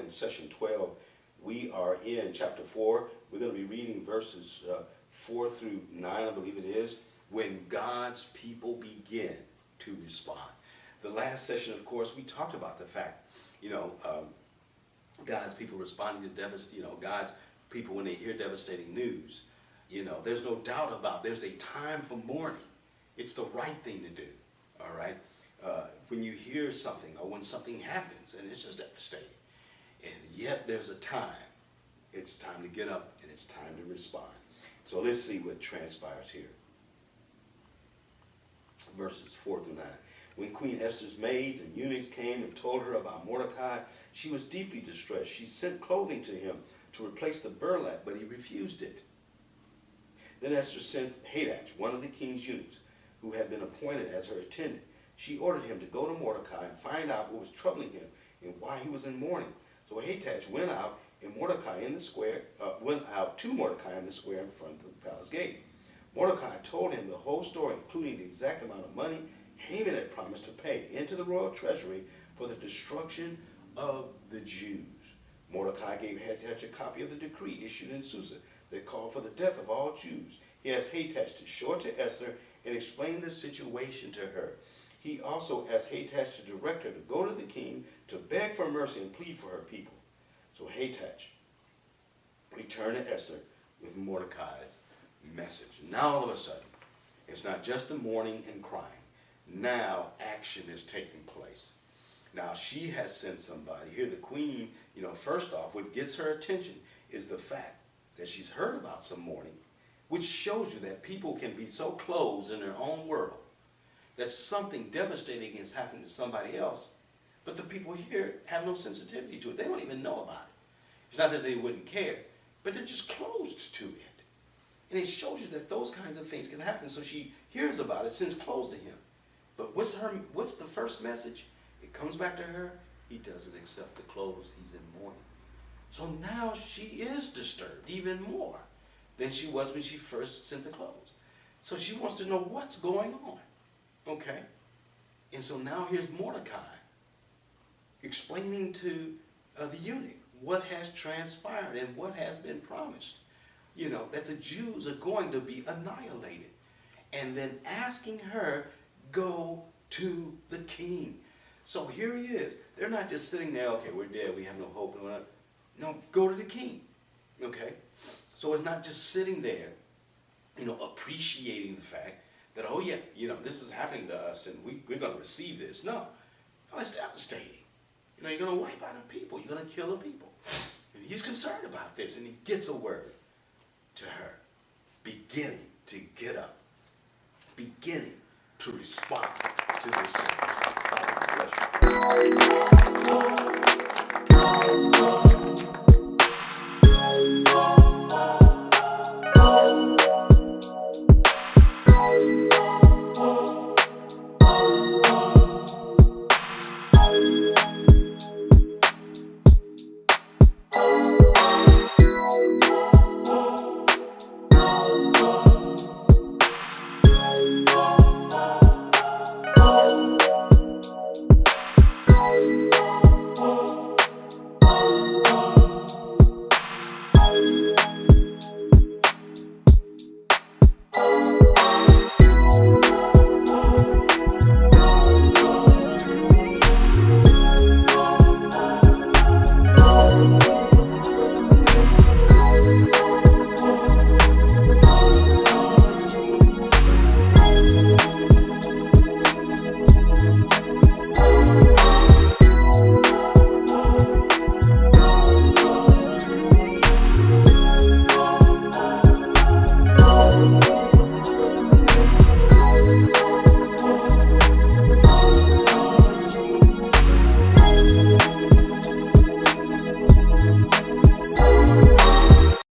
in session 12. We are in chapter 4. We're going to be reading verses 4 through 9, I believe it is, when God's people begin to respond. The last session, of course, we talked about the fact, God's people responding to God's people when they hear devastating news. There's no doubt about there's a time for mourning. It's the right thing to do, all right? When you hear something or when something happens and it's just devastating, and yet there's a time. It's time to get up and it's time to respond. So let's see what transpires here. Verses 4 through 9. When Queen Esther's maids and eunuchs came and told her about Mordecai, she was deeply distressed. She sent clothing to him to replace the burlap, but he refused it. Then Esther sent Hadassah, one of the king's eunuchs, who had been appointed as her attendant. She ordered him to go to Mordecai and find out what was troubling him and why he was in mourning. So Hadassah went out to Mordecai in the square in front of the palace gate. Mordecai told him the whole story, including the exact amount of money Haman had promised to pay into the royal treasury for the destruction of the Jews. Mordecai gave Hadassah a copy of the decree issued in Susa that called for the death of all Jews. He asked Hadassah to show it to Esther and explain the situation to her. He also asked Hadassah to direct her to go to the king to beg for mercy and plead for her people. So Hadassah returned to Esther with Mordecai's message. Now all of a sudden, it's not just the mourning and crying. Now action is taking place. Now she has sent somebody. Here the queen, first off, what gets her attention is the fact that she's heard about some mourning, which shows you that people can be so closed in their own world that something devastating is happening to somebody else, but the people here have no sensitivity to it. They don't even know about it. It's not that they wouldn't care, but they're just closed to it. And it shows you that those kinds of things can happen. So she hears about it, sends clothes to him. But what's the first message? It comes back to her. He doesn't accept the clothes. He's in mourning. So now she is disturbed even more than she was when she first sent the clothes. So she wants to know what's going on. Okay? And so now here's Mordecai explaining to the eunuch what has transpired and what has been promised. That the Jews are going to be annihilated. And then asking her, go to the king. So here he is. They're not just sitting there, okay, we're dead, we have no hope. No, go to the king. Okay? So it's not just sitting there, appreciating the fact that, oh yeah, this is happening to us and we're going to receive this. No, it's devastating. You're going to wipe out a people. You're going to kill a people. And he's concerned about this, and he gets a word to her, beginning to get up, beginning to respond to this. God bless you.